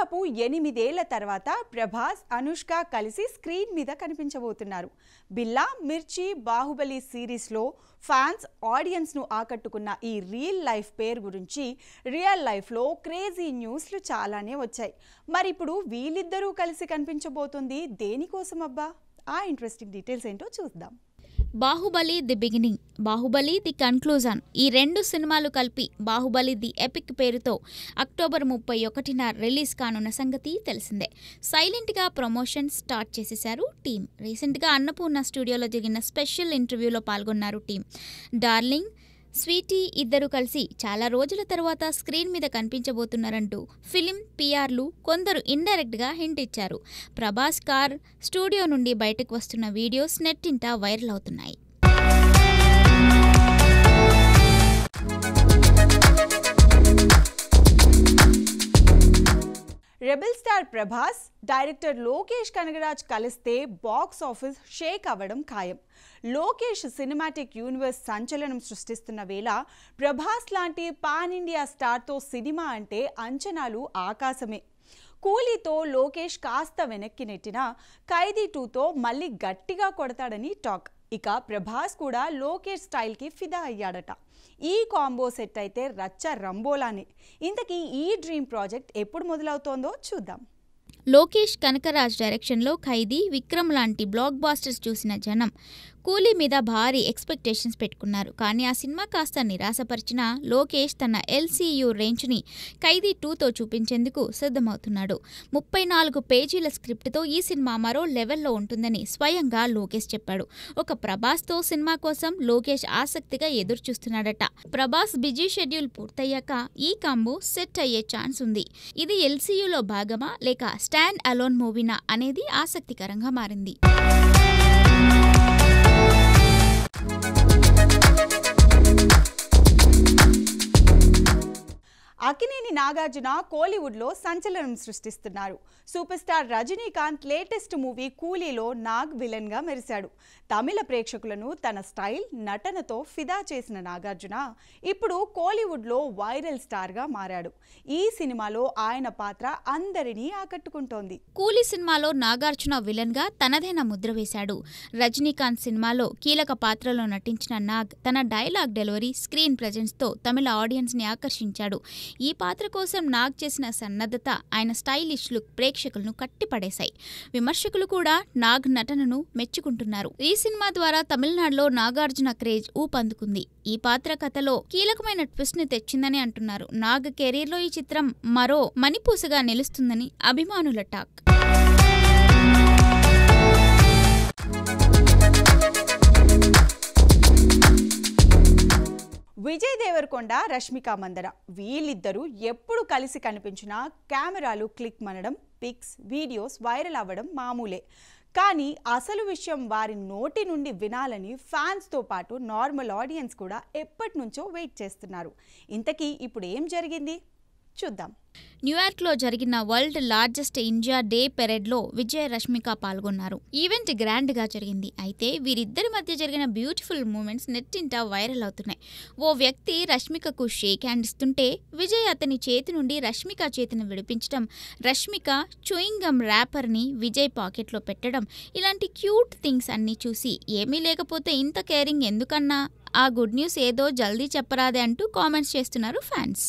దాదాపు 8 ఏళ్ల తర్వాత ప్రభాస్ అనుష్క కలిసి స్క్రీన్ మీద కనిపించబోతున్నారు. బిల్లా మిర్చి బాహుబలి సిరీస్లో ఫ్యాన్స్ ఆడియన్స్ ను ఆకట్టుకున్న ఈ రియల్ లైఫ్ పేర్ గురించి రియల్ లైఫ్లో క్రేజీ న్యూస్లు చాలానే వచ్చాయి. మరి ఇప్పుడు వీళ్ళిద్దరూ కలిసి కనిపించబోతుంది దేనికోసం అబ్బా? ఆ ఇంట్రెస్టింగ్ డీటెయిల్స్ ఏంటో చూద్దాం. Baahubali the beginning, Baahubali the conclusion, ఈ 2 సినిమాలు కలిపి బాహుబలి ది ఎపిక్ పేరుతో అక్టోబర్ 31న రిలీజ్ కానున్న సంగతి తెలిసిందే. సైలెంట్గా ప్రమోషన్ స్టార్ట్ చేసేశారు టీం. రీసెంట్గా అన్నపూర్ణ స్టూడియోలో జరిగిన స్పెషల్ ఇంటర్వ్యూలో పాల్గొన్నారు టీం. డార్లింగ్, స్వీటీ ఇద్దరు కలిసి చాలా రోజుల తర్వాత స్క్రీన్ మీద కనిపించబోతున్నారంటూ ఫిలిం పిఆర్లు కొందరు ఇండైరెక్ట్గా హింట్ ఇచ్చారు. ప్రభాస్ కార్ స్టూడియో నుండి బయటకు వస్తున్న వీడియోస్ నెట్టింట వైరల్ అవుతున్నాయి. Rebel star Prabhas, director Lokesh Kanagaraj కలిస్తే బాక్స్ ఆఫీస్ షేక్ అవ్వడం ఖాయం. లోకేష్ సినిమాటిక్ యూనివర్స్ సంచలనం సృష్టిస్తున్న వేళ ప్రభాస్ లాంటి పాన్ ఇండియా స్టార్తో సినిమా అంటే అంచనాలు ఆకాశమే. కూలీతో లోకేష్ కాస్త వెనక్కి నెట్టినా ఖైదీ 2తో మళ్ళీ గట్టిగా కొడతాడని టాక్. ఇక ప్రభాస్ కూడా లోకేష్ స్టైల్కి ఫిదా అయ్యాడట. ఈ కాంబో సెట్ అయితే రచ్చ రంబోలానే. ఇంతకీ ఈ డ్రీమ్ ప్రాజెక్ట్ ఎప్పుడు మొదలవుతోందో చూద్దాం. లోకేష్ కనకరాజ్ డైరెక్షన్లో ఖైదీ, విక్రమ్ లాంటి బ్లాక్ బాస్టర్స్ చూసిన జనం కూలీ మీద భారీ ఎక్స్పెక్టేషన్స్ పెట్టుకున్నారు. కానీ ఆ సినిమా కాస్త నిరాశపరిచిన లోకేష్ తన ఎల్సీయూ రేంజ్ని ఖైదీ 2తో చూపించేందుకు సిద్ధమవుతున్నాడు. 34 పేజీల స్క్రిప్ట్తో ఈ సినిమా మరో లెవెల్లో ఉంటుందని స్వయంగా లోకేష్ చెప్పాడు. ఒక ప్రభాస్తో సినిమా కోసం లోకేష్ ఆసక్తిగా ఎదురుచూస్తున్నాడట. ప్రభాస్ బిజీ షెడ్యూల్ పూర్తయ్యాక ఈ కాంబో సెట్ అయ్యే ఛాన్స్ ఉంది. ఇది ఎల్సీయూలో భాగమా లేక స్టాండ్ అలోన్ మూవీనా అనేది ఆసక్తికరంగా మారింది. అక్కినేని నాగార్జున కోలీవుడ్లో సంచలనం సృష్టిస్తున్నారు. Super star Rajinikanth latest movie కూలీలో నాగ్ విలన్గా మెరిశాడు. తమిళ ప్రేక్షకులను తన స్టైల్, నటనతో ఫిదా చేసిన నాగార్జున ఇప్పుడు కోలీవుడ్లో వైరల్ స్టార్గా మారాడు. ఈ సినిమాలో ఆయన పాత్ర అందరినీ ఆకట్టుకుంటోంది. కూలీ సినిమాలో నాగార్జున విలన్గా తనదైన ముద్ర వేశాడు. రజనీకాంత్ సినిమాలో కీలక పాత్రలో నటించిన నాగ్ తన డైలాగ్ డెలివరీ, స్క్రీన్ ప్రెజెన్స్తో తమిళ ఆడియన్స్ని ఆకర్షించాడు. ఈ పాత్ర కోసం నాగ్ చేసిన సన్నద్ధత, ఆయన స్టైలిష్ లుక్ ప్రేక్షకులను కట్టిపడేశాయి. విమర్శకులు కూడా నాగ్ నటనను మెచ్చుకుంటున్నారు. ఈ సినిమా ద్వారా తమిళనాడులో నాగార్జున క్రేజ్ ఊపందుకుంది. ఈ పాత్ర కథలో కీలకమైన ట్విస్ట్ ని తెచ్చిందని అంటున్నారు. నాగ్ కెరీర్లో ఈ చిత్రం మరో మణిపూసగా నిలుస్తుందని అభిమానుల టాక్. విజయ్ దేవరకొండ, రష్మిక మందన వీళ్ళిద్దరూ ఎప్పుడు కలిసి కనిపించినా కెమెరాలు క్లిక్ మనడం, పిక్స్, వీడియోస్ వైరల్ అవ్వడం మామూలే. కానీ అసలు విషయం వారి నోటి నుండి వినాలని ఫ్యాన్స్తో పాటు నార్మల్ ఆడియన్స్ కూడా ఎప్పటి నుంచో వెయిట్ చేస్తున్నారు. ఇంతకీ ఇప్పుడు ఏం జరిగింది చూద్దాం. న్యూయార్క్లో జరిగిన వరల్డ్ లార్జెస్ట్ ఇండియా డే పెరేడ్లో విజయ్, రష్మిక పాల్గొన్నారు. ఈవెంట్ గ్రాండ్గా జరిగింది. అయితే వీరిద్దరి మధ్య జరిగిన బ్యూటిఫుల్ మూమెంట్స్ నెట్టింట వైరల్ అవుతున్నాయి. ఓ వ్యక్తి రష్మికకు షేక్ హ్యాండ్ ఇస్తుంటే విజయ్ అతని చేతి నుండి రష్మిక చేతిని విడిపించడం, రష్మిక చూయింగ్ గమ్ ర్యాపర్ని విజయ్ పాకెట్లో పెట్టడం, ఇలాంటి క్యూట్ థింగ్స్ అన్నీ చూసి ఏమీ లేకపోతే ఇంత కేరింగ్ ఎందుకన్నా, ఆ గుడ్ న్యూస్ ఏదో జల్దీ చెప్పరాదే అంటూ కామెంట్స్ చేస్తున్నారు ఫ్యాన్స్.